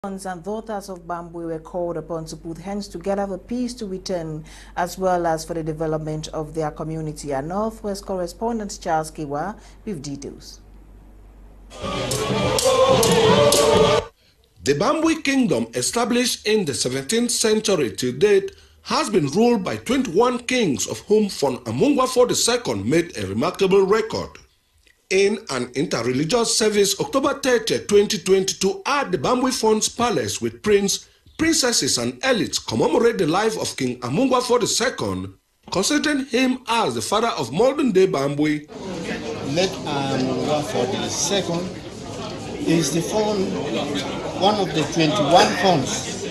Sons and daughters of Bambui were called upon to put hands together for peace to return, as well as for the development of their community. Our Northwest correspondent Charles Kiwa with details. The Bambui Kingdom, established in the 17th century to date, has been ruled by 21 kings, of whom Fon Quinter made a remarkable record. In an interreligious service October 30, 2022 at the Bambui Fon's Palace with princesses and elites commemorate the life of King Quinter II, considering him as the father of modern-day Bambui. Late Quinter II is the Fon, one of the 21 Fons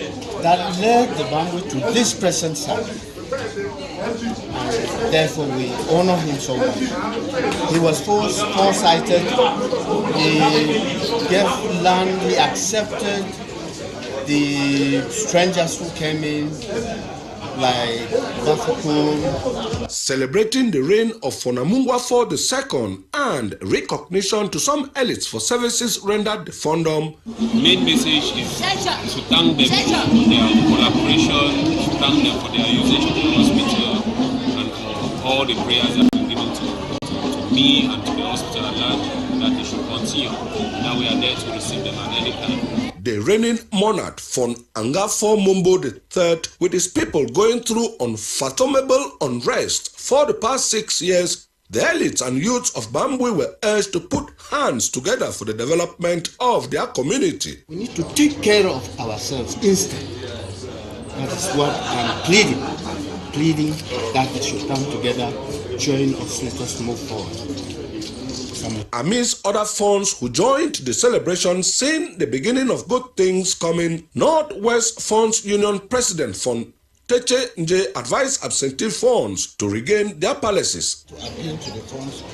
that led the Bambui to this present time. Therefore, we honor him so much. He was foresighted, he gave land, he accepted the strangers who came in, like Bafokun. Celebrating the reign of Fon Quinter II and recognition to some elites for services rendered the Fondom. The main message is to thank them for their collaboration, to thank them for their usage of the hospital, and for all the prayers that have been given to me and to the hospital at large, that they should continue. Now we are there to receive them at any time. The reigning monarch Fon Quinter III, with his people going through unfathomable unrest for the past 6 years, the elites and youths of Bambui were urged to put hands together for the development of their community. We need to take care of ourselves instead. That is what I'm pleading that we should come together, join us, let us move forward. Amidst other Fons who joined the celebration, seeing the beginning of good things coming, Northwest Fons Union President Fon Quinter advised absentee Fons to regain their palaces. To appeal to the Fons to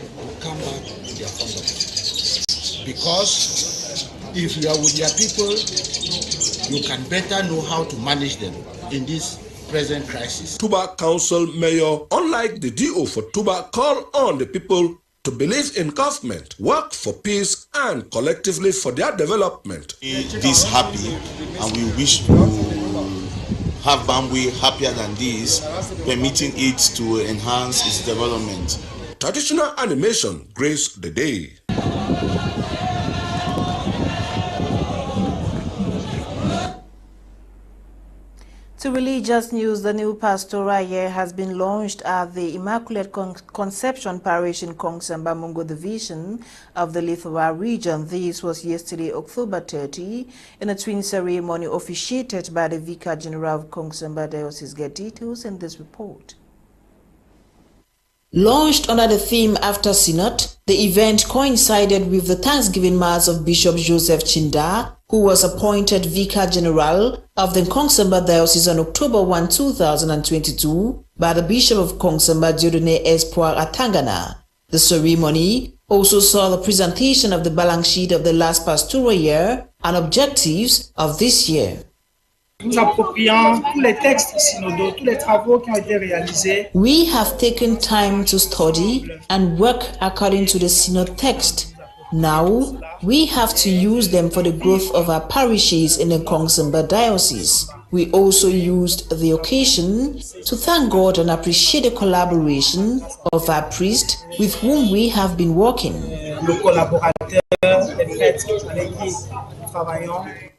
come back to their families. Because if you are with your people, you can better know how to manage them in this present crisis. Tuba Council Mayor, unlike the DO for Tuba, called on the people to believe in government, work for peace, and collectively for their development. This happy, and we wish to have Bambui happier than this, permitting it to enhance its development. Traditional animation graced the day. To religious news, the new pastoral year has been launched at the Immaculate Conception Parish in Kongsamba Mungo Division of the Lithowa region. This was yesterday, October 30, in a twin ceremony officiated by the Vicar General of Kongsamba Diocese. Get details in this report. Launched under the theme After Synod, the event coincided with the Thanksgiving Mass of Bishop Joseph Chinda, who was appointed Vicar General of the Kongsamba Diocese on October 1, 2022 by the Bishop of Kongsamba, Dieudonné Espoir Atangana. The ceremony also saw the presentation of the balance sheet of the last pastoral year and objectives of this year. We have taken time to study and work according to the synod text. Now, we have to use them for the growth of our parishes in the Kongsamba Diocese. We also used the occasion to thank God and appreciate the collaboration of our priest with whom we have been working.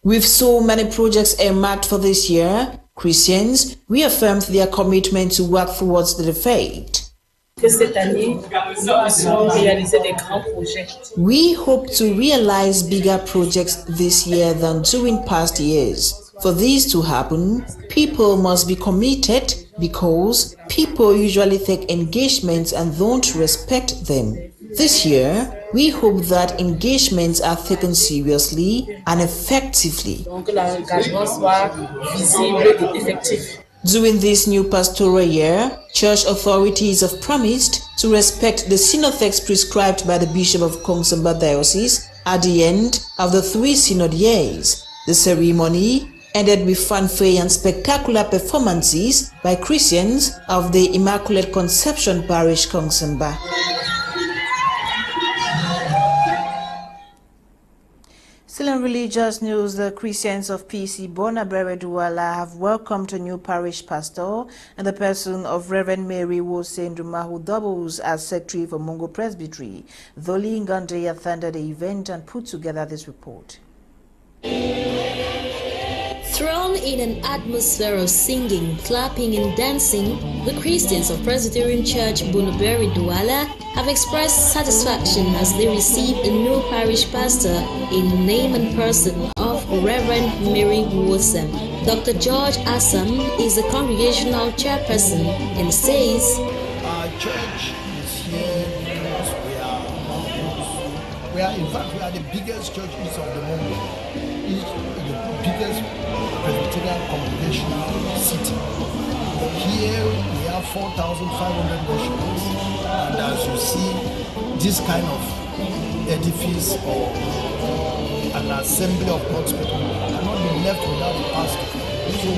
With so many projects earmarked for this year, Christians reaffirmed their commitment to work towards the faith. We hope to realize bigger projects this year than during past years. For this to happen, people must be committed because people usually take engagements and don't respect them. This year, we hope that engagements are taken seriously and effectively. During this new pastoral year, church authorities have promised to respect the synod text prescribed by the Bishop of Kongsamba Diocese at the end of the 3 synod years. The ceremony ended with fanfare and spectacular performances by Christians of the Immaculate Conception Parish, Kongsamba. Still in religious news, the Christians of PC Bonabere Douala have welcomed a new parish pastor in the person of Reverend Mary Wosenduma, who doubles as secretary for Mungo Presbytery. Dholi Ngande attended the event and put together this report. Thrown in an atmosphere of singing, clapping and dancing, the Christians of Presbyterian Church Bonabere Douala have expressed satisfaction as they receive a new parish pastor in the name and person of Reverend Mary Wosem. Dr. George Assam is the congregational chairperson and says, our church is here because we are the biggest church east of the Mongo. It's the biggest Presbyterian congregational city. Here we have 4,500 worshippers, and as you see, this kind of edifice or an assembly of God's people cannot be left without a pastor. So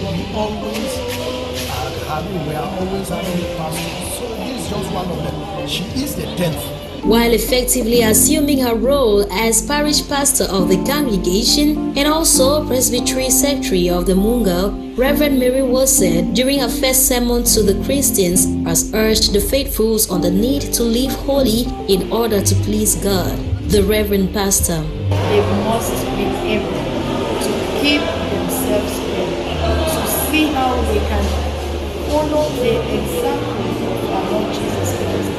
we are always having a pastor. So this is just one of them. She is the 10th. While effectively assuming her role as parish pastor of the congregation and also presbytery secretary of the Mungo, Reverend Mary Wosem, during her first sermon to the Christians, has urged the faithfuls on the need to live holy in order to please God. The Reverend Pastor, they must be able to keep themselves holy, to see how they can follow the example of our Lord Jesus Christ.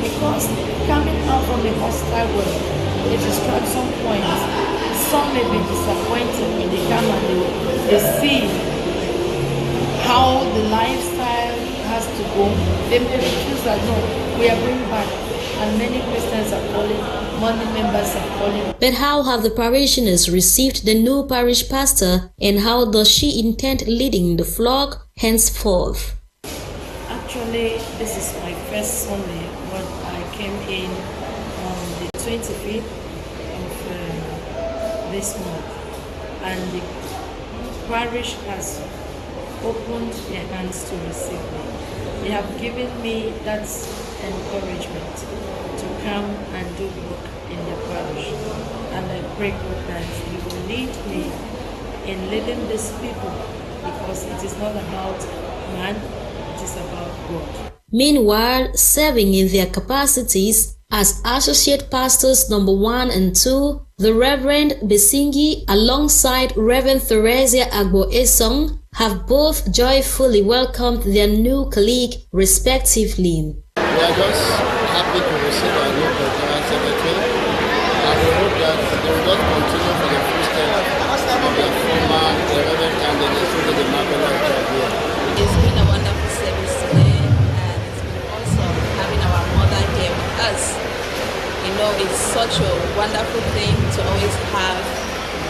Because coming out from the hostile world, it is at some point, some may be disappointed when they come and they see how the lifestyle has to go. They may refuse that, no, we are going back. And many Christians are calling, many members are calling. But how have the parishioners received the new parish pastor, and how does she intend leading the flock henceforth? Actually, this is my first Sunday when I came in on the 25th of this month, and the parish has opened their hands to receive me. They have given me that encouragement to come and do work in the parish, and I pray God that He will lead me in leading these people, because it is not about man, it is about God. Meanwhile, serving in their capacities as Associate Pastors number 1 and 2, the Reverend Besingi alongside Reverend Theresia Agbo Esong have both joyfully welcomed their new colleague respectively. We are just happy to receive our new Presbyterian Secretary, and we hope that they will just continue for the footsteps of their former Reverend candidates through the marvelous job here. It's been a wonderful service today, and it's been awesome having our mother here with us. You know, it's such a wonderful thing to always have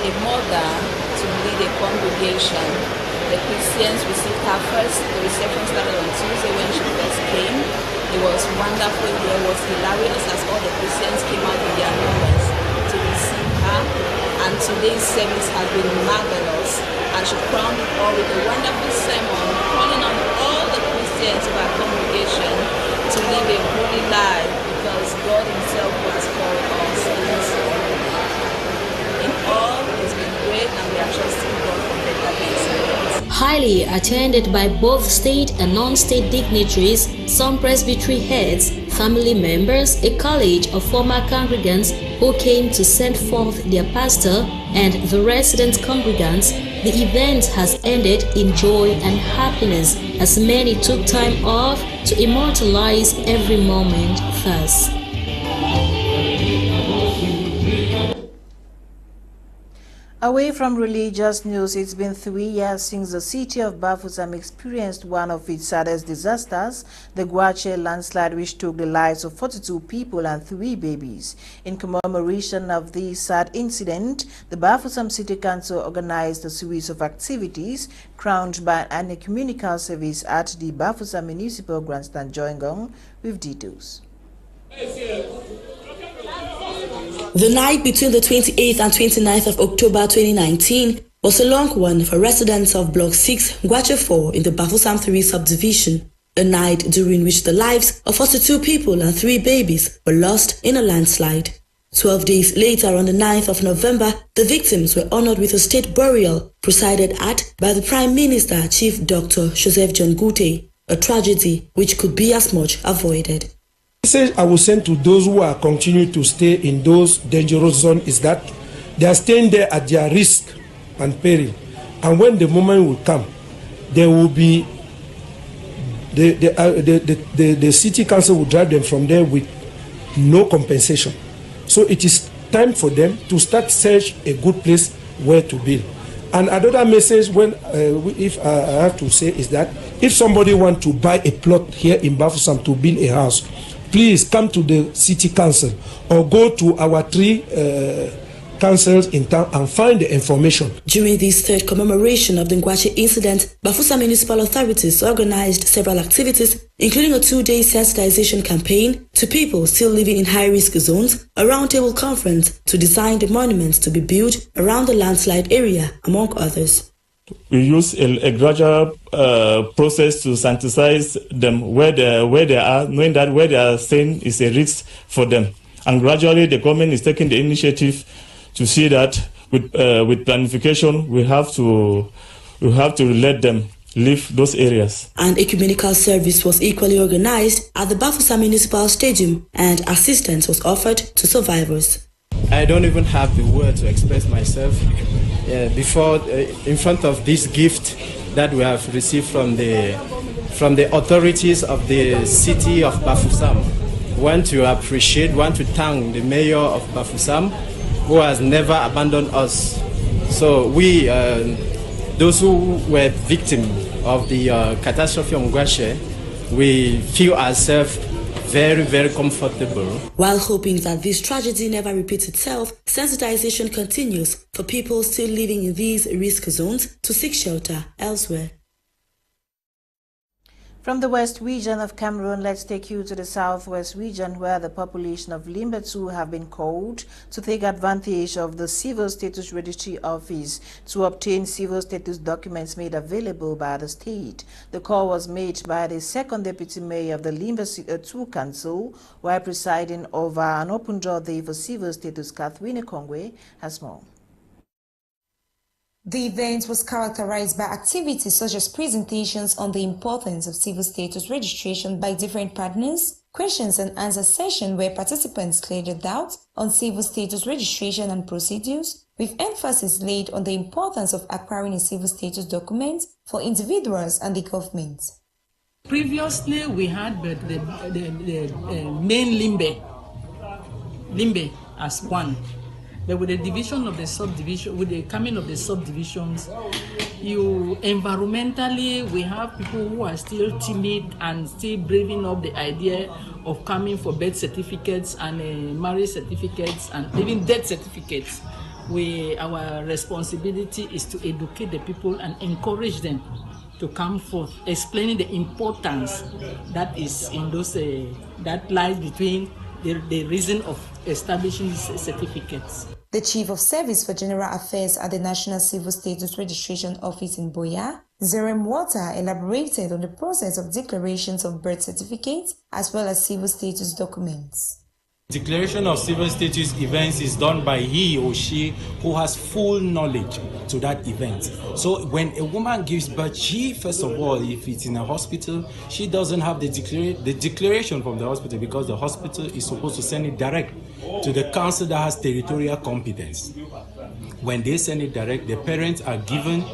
a mother to lead a congregation. The Christians received her first. The reception started on Tuesday when she first came. It was wonderful. It was hilarious as all the Christians came out in their numbers to receive her. And today's service has been marvelous. And she crowned it all with a wonderful sermon, calling on all the Christians of our congregation to live a holy life, because God Himself has called us in this world. In all, it's been great, and we are trusting God for better days. Highly attended by both state and non-state dignitaries, some presbytery heads, family members, a college of former congregants who came to send forth their pastor, and the resident congregants, the event has ended in joy and happiness as many took time off to immortalize every moment thus. Away from religious news, it's been 3 years since the city of Bafoussam experienced one of its saddest disasters, the Gwache landslide, which took the lives of 42 people and 3 babies. In commemoration of this sad incident, the Bafoussam City Council organized a series of activities crowned by an ecumenical service at the Bafoussam Municipal Grandstand Joingong with details. The night between the 28th and 29th of October 2019 was a long one for residents of Block 6, Gwache 4 in the Bafoussam 3 subdivision, a night during which the lives of 42 people and 3 babies were lost in a landslide. 12 days later, on the 9th of November, the victims were honored with a state burial presided at by the Prime Minister, Chief Dr. Joseph John Gute, a tragedy which could be as much avoided. The message I will send to those who are continuing to stay in those dangerous zones is that they are staying there at their risk and peril. And when the moment will come, there will be the city council will drive them from there with no compensation. So it is time for them to start search a good place where to build. And another message, if I have to say, is that if somebody wants to buy a plot here in Bafoussam to build a house, please come to the city council or go to our 3 councils in town and find the information. During this third commemoration of the Ngwache incident, Bafoussam municipal authorities organized several activities, including a 2-day sensitization campaign to people still living in high-risk zones, a roundtable conference to design the monuments to be built around the landslide area, among others. We use a gradual process to sensitize them where they are, knowing that where they are staying is a risk for them. And gradually the government is taking the initiative to see that with planification we have to let them leave those areas. An ecumenical service was equally organized at the Bafoussam Municipal Stadium, and assistance was offered to survivors. I don't even have the word to express myself in front of this gift that we have received from the authorities of the city of Bafoussam. Want to thank the mayor of Bafoussam, who has never abandoned us. So we, those who were victims of the catastrophe of Ngwache, we feel ourselves very, very comfortable. While hoping that this tragedy never repeats itself, sensitization continues for people still living in these risk zones to seek shelter elsewhere. From the West region of Cameroon, let's take you to the Southwest region, where the population of Limbetu have been called to take advantage of the Civil Status Registry Office to obtain civil status documents made available by the state. The call was made by the second deputy mayor of the Limbetu Council, while presiding over an open door day for civil status. Catherine Kongwe has more. The event was characterized by activities such as presentations on the importance of civil status registration by different partners, questions and answer session where participants cleared their doubts on civil status registration and procedures, with emphasis laid on the importance of acquiring a civil status document for individuals and the government. Previously, we had the main limbe as one. But with the division of the subdivision, with the coming of the subdivisions, environmentally, we have people who are still timid and still braving up the idea of coming for birth certificates and marriage certificates and even death certificates. Our responsibility is to educate the people and encourage them to come forth, explaining the importance that is in those that lies between the reason of establishing these certificates. The Chief of Service for General Affairs at the National Civil Status Registration Office in Boya, Zerem Water, elaborated on the process of declarations of birth certificates as well as civil status documents. Declaration of civil status events is done by he or she who has full knowledge to that event. So when a woman gives birth, she, first of all, if it's in a hospital, she doesn't have the declaration from the hospital, because the hospital is supposed to send it direct to the council that has territorial competence. When they send it direct, the parents are given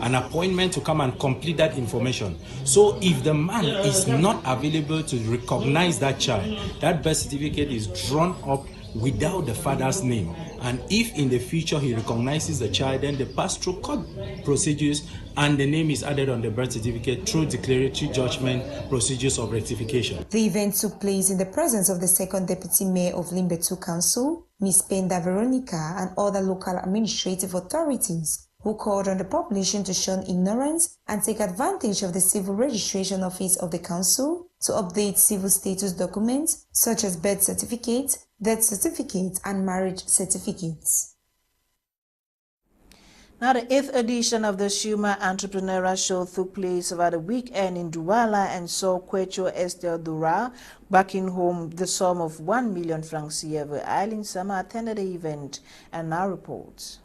an appointment to come and complete that information. So if the man is not available to recognize that child, that birth certificate is drawn up without the father's name. And if in the future he recognizes the child, then they pass through court procedures and the name is added on the birth certificate through declaratory judgment procedures of rectification. The event took place in the presence of the second deputy mayor of Limbetu Council, Ms. Penda Veronica, and other local administrative authorities, who called on the population to shun ignorance and take advantage of the civil registration office of the council to update civil status documents such as birth certificates, death certificates, and marriage certificates. Now, the 8th edition of the Shuma Entrepreneurial Show took place over the weekend in Douala and saw Quecho Esther Dura backing home the sum of 1 million francs CFA. Eileen Sama attended the event and now reports.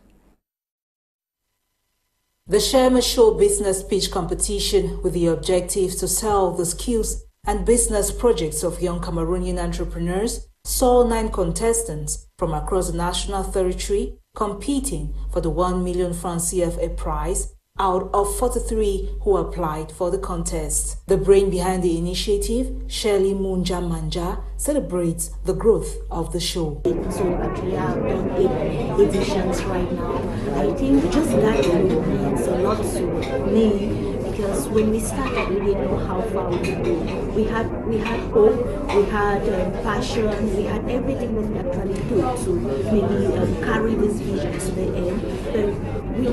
The Shema Show business pitch competition with the objective to sell the skills and business projects of young Cameroonian entrepreneurs saw 9 contestants from across the national territory competing for the 1 million francs CFA prize out of 43 who applied for the contest. The brain behind the initiative, Shirley Munja Manja, celebrates the growth of the show. So actually I've done 8 editions right now. I think just that means a lot to me, because when we started we didn't know how far we could go. We had hope, we had passion, we had everything that we actually took to maybe carry this vision to the end, but we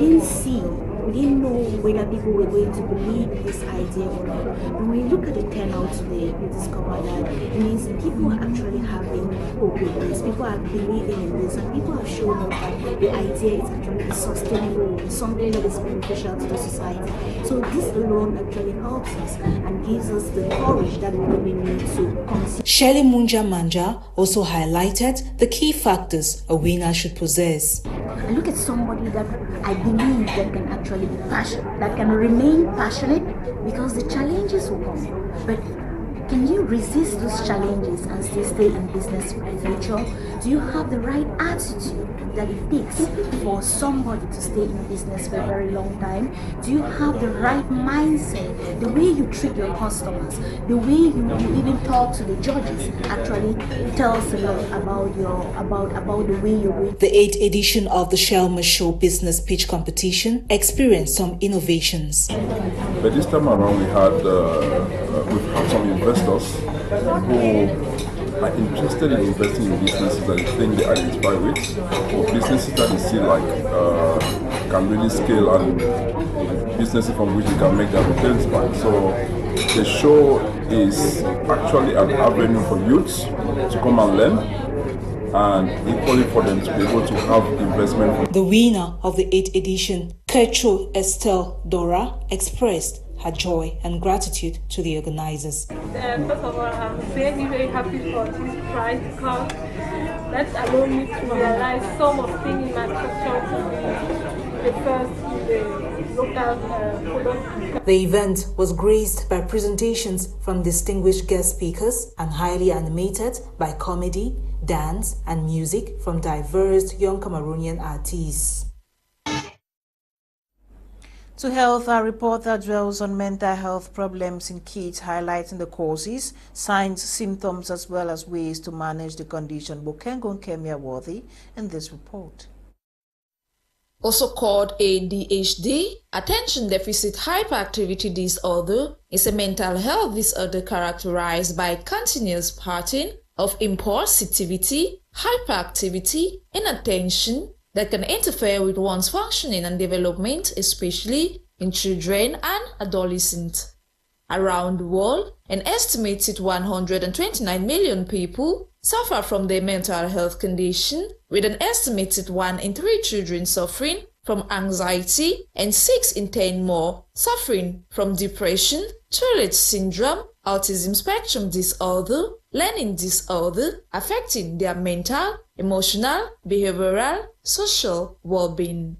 didn't know whether people were going to believe this idea or not. When we look at the turnout today, we discover that it means people are actually having hope in this, people are believing in this, and people have shown us that the idea is actually sustainable, something that is beneficial to the society. So this alone actually helps us and gives us the courage that we really need to consider. Shirley Munja Manja also highlighted the key factors a winner should possess. I look at somebody that I believe that can actually be passionate, that can remain passionate, because the challenges will come. But can you resist those challenges and still stay in business for the future? Do you have the right attitude that it takes for somebody to stay in business for a very long time? Do you have the right mindset? The way you treat your customers, the way you even talk to the judges actually tells a lot about the way you work. The 8th edition of the Shelma Show business pitch competition experienced some innovations. But this time around we've had some investors who are interested in investing in businesses that they think they identify with, or businesses that they see like can really scale, and businesses from which they can make their returns back. So the show is actually an avenue for youths to come and learn, and equally for them to be able to have investment. The winner of the 8th edition, Quecho Estelle Dora, expressed her joy and gratitude to the organizers. First of all, I'm very, very happy for this prize because that allowed me to realize some of things in my culture to be the first in the local product. The event was graced by presentations from distinguished guest speakers and highly animated by comedy, dance, and music from diverse young Cameroonian artists. To Health, our reporter dwells on mental health problems in kids, highlighting the causes, signs, symptoms, as well as ways to manage the condition. Bokengon Kemia Worthy in this report. Also called ADHD, attention deficit hyperactivity disorder, is a mental health disorder characterized by continuous pattern of impulsivity, hyperactivity, inattention, that can interfere with one's functioning and development, especially in children and adolescents. Around the world, an estimated 129 million people suffer from their mental health condition, with an estimated 1 in 3 children suffering from anxiety and 6 in 10 more suffering from depression, Tourette syndrome, autism spectrum disorder, learning disorder, affecting their mental, emotional, behavioral, social well-being.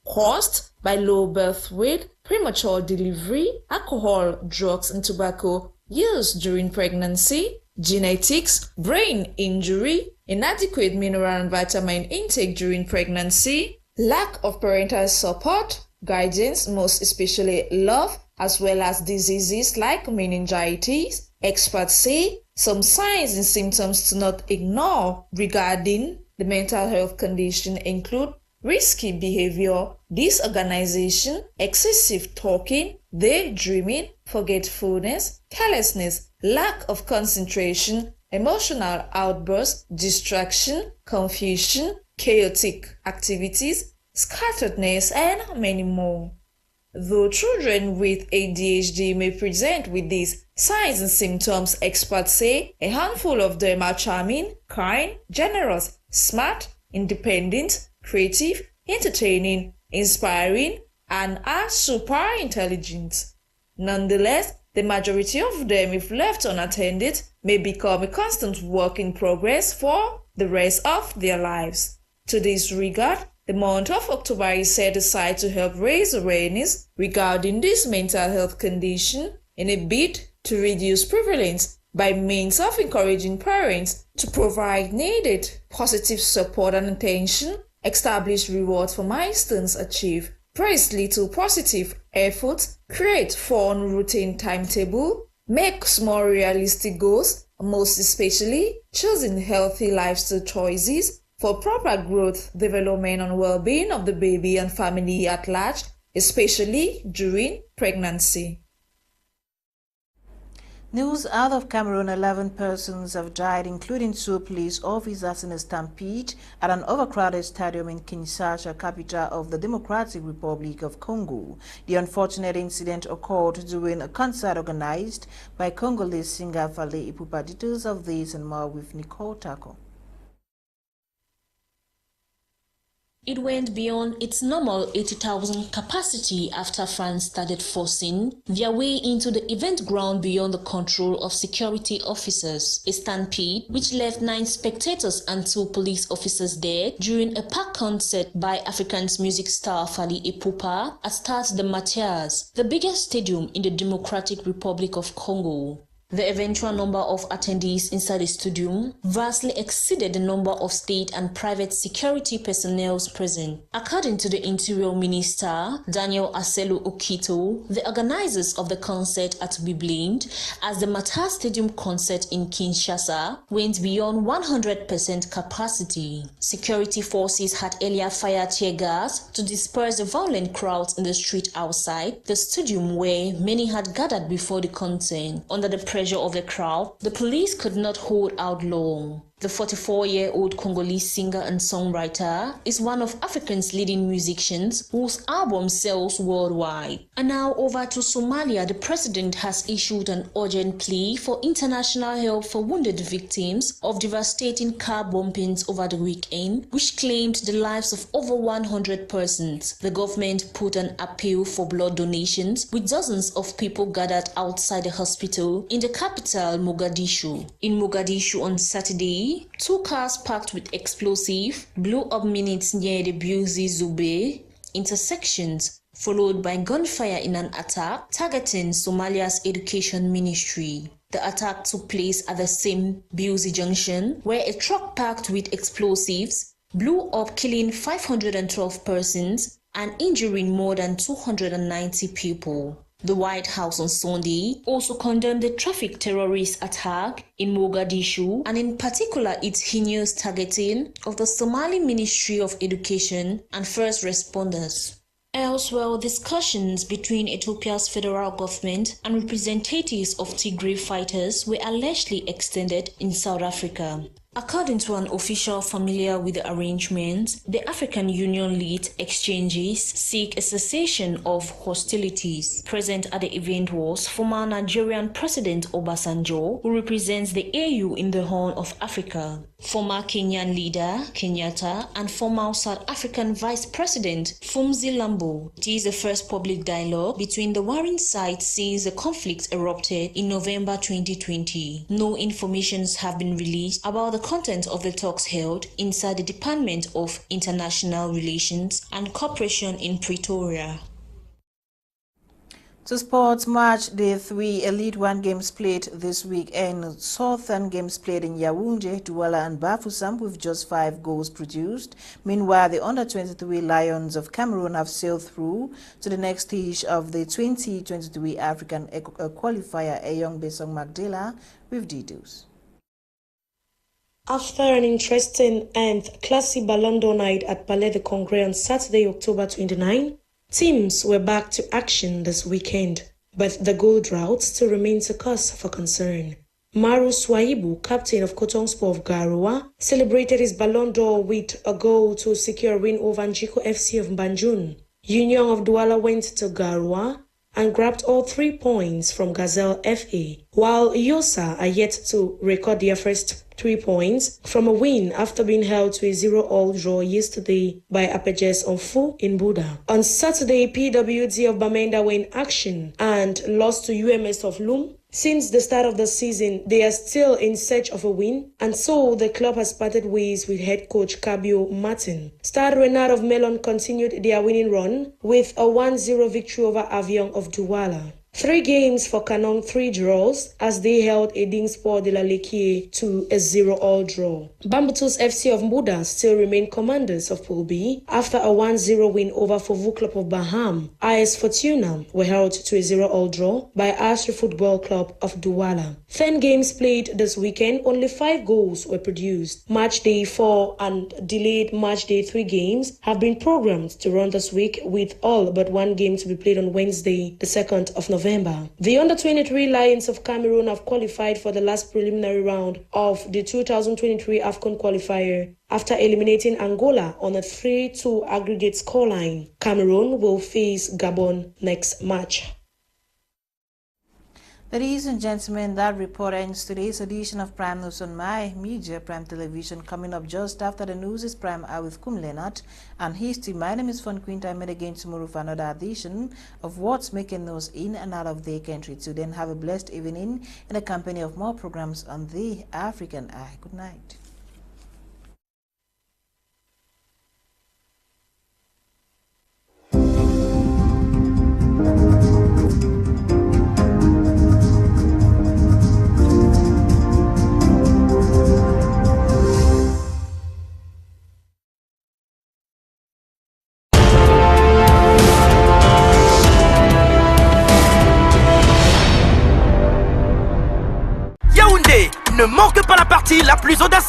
Caused by low birth weight, premature delivery, alcohol, drugs, and tobacco use during pregnancy, genetics, brain injury, inadequate mineral and vitamin intake during pregnancy, lack of parental support, guidance, most especially love, as well as diseases like meningitis. Experts say some signs and symptoms to not ignore regarding the mental health condition include risky behavior, disorganization, excessive talking, daydreaming, forgetfulness, carelessness, lack of concentration, emotional outbursts, distraction, confusion, chaotic activities, scatteredness, and many more. Though children with ADHD may present with these signs and symptoms, experts say a handful of them are charming, kind, generous, smart, independent, creative, entertaining, inspiring, and are super intelligent. Nonetheless, the majority of them, if left unattended, may become a constant work in progress for the rest of their lives. To this regard, the month of October is set aside to help raise awareness regarding this mental health condition in a bid to reduce prevalence by means of encouraging parents to provide needed positive support and attention, establish rewards for milestones achieved, praise little positive efforts, create fun routine timetable, make small realistic goals, most especially choosing healthy lifestyle choices for proper growth, development and well-being of the baby and family at large, especially during pregnancy. News out of Cameroon: 11 persons have died, including 2 police officers, in a stampede at an overcrowded stadium in Kinshasa, capital of the Democratic Republic of Congo. The unfortunate incident occurred during a concert organized by Congolese singer Fale Ipupa. Details of this and more with Nicole Tako. It went beyond its normal 80,000 capacity after France started forcing their way into the event ground beyond the control of security officers. A stampede which left 9 spectators and 2 police officers dead during a packed concert by African's music star Fally Ipupa at Stade de Mathias, the biggest stadium in the Democratic Republic of Congo. The eventual number of attendees inside the stadium vastly exceeded the number of state and private security personnel present. According to the Interior Minister, Daniel Aselu Okito, the organizers of the concert are to be blamed as the Matar Stadium concert in Kinshasa went beyond 100% capacity. Security forces had earlier fired tear gas to disperse the violent crowds in the street outside the stadium where many had gathered before the concert. Under the pressure of the crowd, the police could not hold out long. The 44-year-old Congolese singer and songwriter is one of Africa's leading musicians whose album sells worldwide. And now over to Somalia, the president has issued an urgent plea for international help for wounded victims of devastating car bombings over the weekend, which claimed the lives of over 100 persons. The government put an appeal for blood donations with dozens of people gathered outside the hospital in the capital, Mogadishu. In Mogadishu on Saturday, 2 cars packed with explosive blew up minutes near the Buzi-Zube intersections, followed by gunfire in an attack targeting Somalia's education ministry. The attack took place at the same Buzi junction, where a truck packed with explosives blew up, killing 512 persons and injuring more than 290 people. The White House on Sunday also condemned the traffic terrorist attack in Mogadishu and in particular its heinous targeting of the Somali Ministry of Education and first responders. Elsewhere, discussions between Ethiopia's federal government and representatives of Tigray fighters were allegedly extended in South Africa. According to an official familiar with the arrangements, the African Union-led exchanges seek a cessation of hostilities. Present at the event was former Nigerian President Obasanjo, who represents the AU in the Horn of Africa, former Kenyan leader Kenyatta, and former South African Vice President Fumzi Lambo. It is the first public dialogue between the warring sides since the conflict erupted in November 2020. No informations have been released about the content of the talks held inside the Department of International Relations and Cooperation in Pretoria. To sports, match day 3 Elite 1 games played this weekend. Southern games played in Yaoundé, Douala and Bafoussam with just 5 goals produced. Meanwhile, the under-23 Lions of Cameroon have sailed through to the next stage of the 2023 African qualifier. Ayuk Besong Magdala with details. After an interesting and classy Ballon d'Or night at Palais de Congrès on Saturday, October 29, teams were back to action this weekend, but the goal drought still remains a cause for concern. Maru Swaibu, captain of Coton-Sport of Garoua, celebrated his Ballon d'Or with a goal to secure a win over Njiko FC of Banjul. Union of Douala went to Garoua and grabbed all 3 points from Gazelle FA, while Yosa are yet to record their first 3 points from a win after being held to a 0-all draw yesterday by Apaches Onfu in Buda. On Saturday, PWD of Bamenda were in action and lost to UMS of Lum. Since the start of the season, they are still in search of a win, and so the club has parted ways with head coach Cabio Martin. Stade Renard of Melon continued their winning run with a 1-0 victory over Avion of Douala. 3 games for Canon, 3 draws as they held Eding Sport de la Lequier to a 0-all draw. Bambutus FC of Muda still remain commanders of Pool B after a 1-0 win over Fovu Club of Baham. AS Fortuna were held to a 0-all draw by Asri Football Club of Douala. 10 games played this weekend, only 5 goals were produced. Match day 4 and delayed match day 3 games have been programmed to run this week, with all but 1 game to be played on Wednesday, the 2nd of November. The under-23 Lions of Cameroon have qualified for the last preliminary round of the 2023 AFCON qualifier after eliminating Angola on a 3-2 aggregate scoreline. Cameroon will face Gabon next match. Ladies and gentlemen, that report ends today's edition of Prime News on My Media Prime Television. Coming up just after the news is Prime Hour with Kum Leonard and his team. My name is Fon Quinter. I meet again tomorrow for another edition of What's Making News in and out of the country. To then have a blessed evening in the company of more programs on the African Eye. Good night. Ne manque pas la partie la plus audacieux.